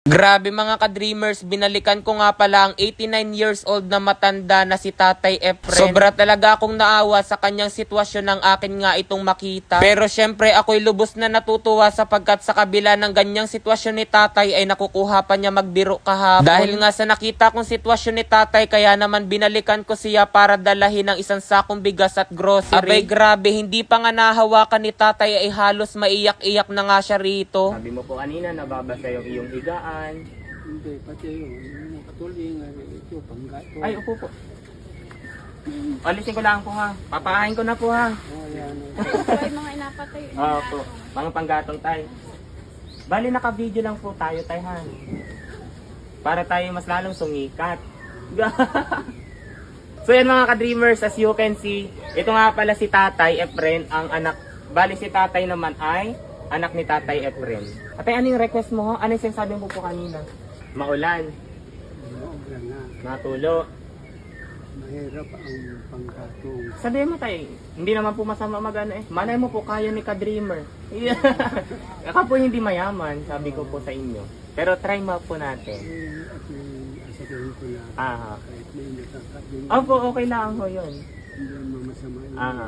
Grabe mga ka-dreamers, binalikan ko nga pala ang 89 years old na matanda na si Tatay Efren. Sobra talaga akong naawa sa kanyang sitwasyon ng akin nga itong makita. Pero syempre ako'y lubos na natutuwa sapagkat sa kabila ng ganyang sitwasyon ni Tatay ay nakukuha pa niya magbiro kahapon. Dahil nga sa nakita kong sitwasyon ni Tatay kaya naman binalikan ko siya para dalahin ng isang sakong bigas at grocery. Abay grabe, hindi pa nga nahawakan ni Tatay ay halos maiyak-iyak na nga siya rito. Sabi mo po kanina, nababasa yung iyong higaan. Hindi, pati yung katulingan, ito, panggato. Ay, upo po. Alisin ko lang po ha. Papahain ko na po ha. Oh, yan. Ay, mga inapatay. Opo. Mga panggatong tayo. Bali, naka-video lang po tayo ha. Para tayo mas lalong sumikat. So yan mga ka-dreamers, as you can see, ito nga pala si Tatay Efren, ang anak. Bali si Tatay naman ay anak ni Tatay Efren. Atay, ano yung request mo ho? Ano yung sinasabi mo po kanina? Maulan, Maobra na. matulo. Mahirap ang panggatong. Sabihin mo tayo, hindi naman po masama magano eh. Malay mo po kaya ni ka-dreamer. Aka po hindi mayaman, sabi ko po sa inyo. Pero try mo po natin. At asabihin ko na Aha. kahit may nakakabing, Opo, okay lang ho yun. hindi mamasama yun. Aha.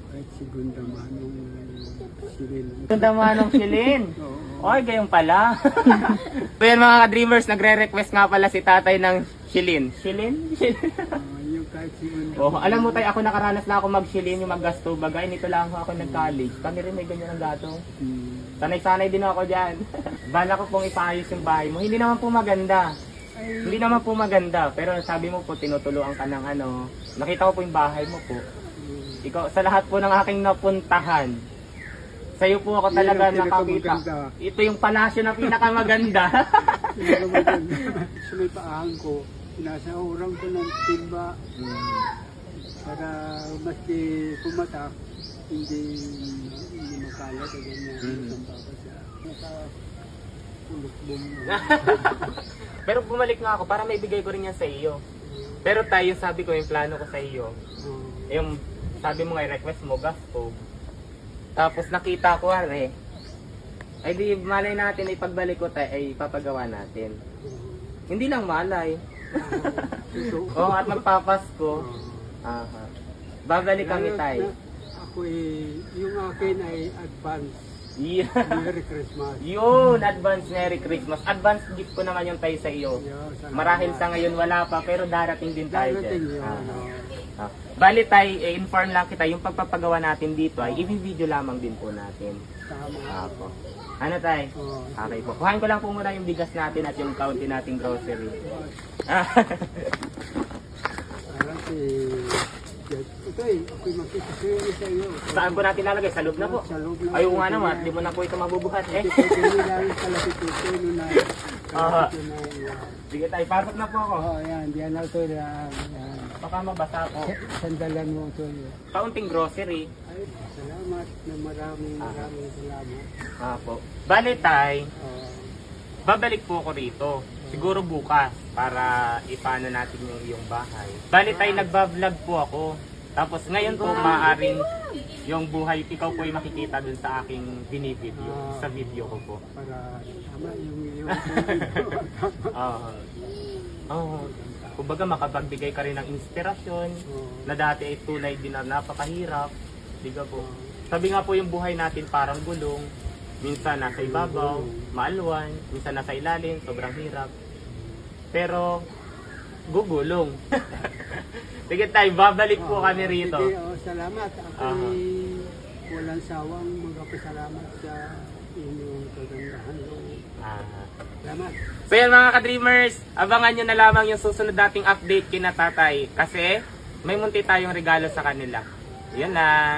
Kahit segunda manong silin. Ganda mo anong silin. Oo. Oy, gayong pala. So yan mga ka-dreamers, nagre-request nga pala si Tatay ng shilin. Shilin? Yung kahit segunda. Oh, alam mo tayo, ako nakaranas na ako mag-shilin, yung mag-gasto bagay. Nito lang ako nag-college. Kami rin may ganyan ang gato. Sanay-sanay din ako dyan. Bala ko pong ipaayos yung bahay mo. Hindi naman po maganda. Hindi naman po maganda. Pero sabi mo po, tinutuluan ka ng ano. Nakita ko po yung bahay mo po. Ikaw, sa lahat po ng aking napuntahan, sa'yo po ako talaga Yan ang nakakita. pinakamaganda. Ito yung palasyo na pinakamaganda. Pinakamaganda. Sa may paahan ko, sinasaurang ko ng timba para maski pumatak, hindi makalat o ganyan. Ang baba siya. Nakakulukbong na. Pero bumalik nga ako para may bigay ko rin yan sa iyo. Pero tayo, sabi ko, yung plano ko sa iyo, yung sabi mo nga, request mo, gasto. Tapos nakita ko, ay di malay natin, ay pagbalik ko tayo, ay papagawa natin. Hindi lang malay. Oo, at magpapasko. Aha. Babalik kami tayo. Ako yung akin ay advance. Yeah. Merry Christmas. Yun, advance Merry Christmas. Advance gift ko naman yung tayo sa iyo. Marahil sa ngayon wala pa, pero darating din tayo Darating dyan. yun. Bali tayo, inform lang kita, yung pagpapagawa natin dito ay i-video lamang din po natin. Tama. Apo. Ano tayo? Oo. Okay po. Kuhain ko lang po muna yung bigas natin at yung kaunti nating grocery. Parang si... Ito ako'y makikisiri sa iyo. Saan po natin lalagay? Sa loob na po? Sa loob lang. Ayaw nga naman, di mo na po ito mabubuhat eh. Pwede nilang kalapit ito na Aha. kalapit na yan. Sige tayo, pasok na po ako. Oo, yan. Diyan na ito. Yan. Baka mabasa po. Sandalan mo ito. Kaunting grocery. Ay, salamat na maraming salamat. Apo. Bali tayo, Oo. babalik po ako rito. Siguro bukas para ipano natin yung iyong bahay. Bali tayo, nagbablog po ako. Tapos ngayon po maaaring yung buhay, ikaw po ay makikita dun sa aking binivideo, sa video ko po. Para tama yung Kumbaga makapagbigay ka rin ng inspirasyon na dati ay tunay din na napakahirap. Diga po. Sabi nga po yung buhay natin parang gulong. Minsan nasa ibabaw, maalwan, minsan nasa ilalim, sobrang hirap. Pero gugulong. Sige tayo, babalik po kami rito. Sige, salamat. Ako'y walang sawang magpasalamat sa inyong kagandahan. Salamat. So yan mga ka-dreamers, abangan nyo na lamang yung susunod nating update kina Tatay. Kasi may munti tayong regalo sa kanila. Yan na.